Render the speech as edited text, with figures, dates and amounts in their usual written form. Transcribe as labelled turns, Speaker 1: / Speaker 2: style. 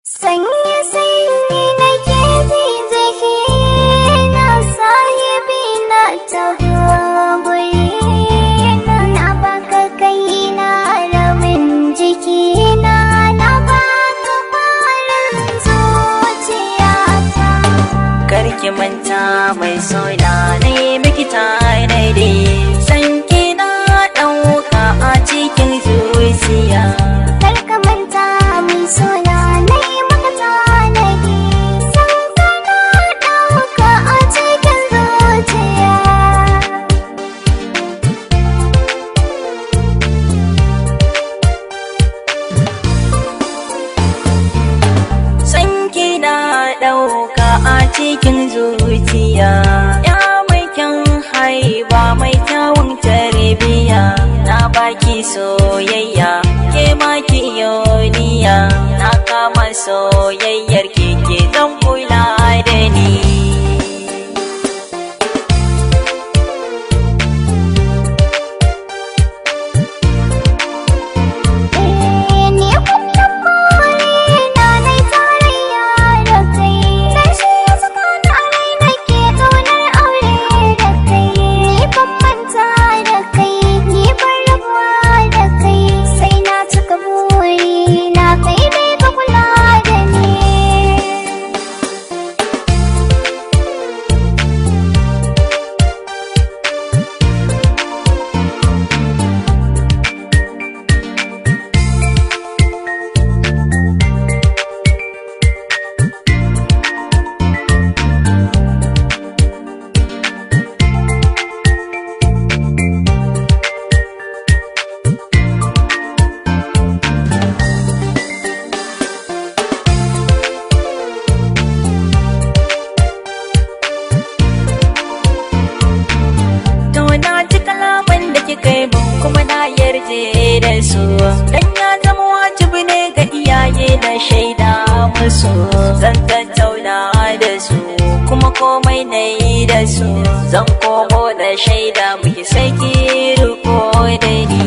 Speaker 1: Sanya sanyi na ke zafi na sahibi na taho guri na baka kai na rabin jiki na baka farin zuciyata.
Speaker 2: Karki manta mai soya na yi miki tanadi, san ki na ɗauka a cikin zuciya.
Speaker 1: Karka manta mai soya na yi maka tanadi, san ka na ɗauka a cikin zuciya.
Speaker 2: San ki na ɗauka a cikin zuciya. Ya mai kyan haiba mai kyawun tarbiya, na baki soyayya ke ma ki yoniya, na kama soyayyar ke zan kula da ni.
Speaker 1: Ni kullum burina na yi tarayya da kai, dan shi ya saka ni a rai nake ƙaunar aure da kai. Ni ban manta da kai, ni ban rabuwa da kai, sai na cika burina kai ne ka kula da ni.
Speaker 2: To na ji kalaman da kika yi min kuma na yarje da su, dan ya zama wajibi ne ga iyaye na shaida musu. Zan tattauna da su kuma komai na yi da su, zan komo da shaida muke sai ki riko da ni.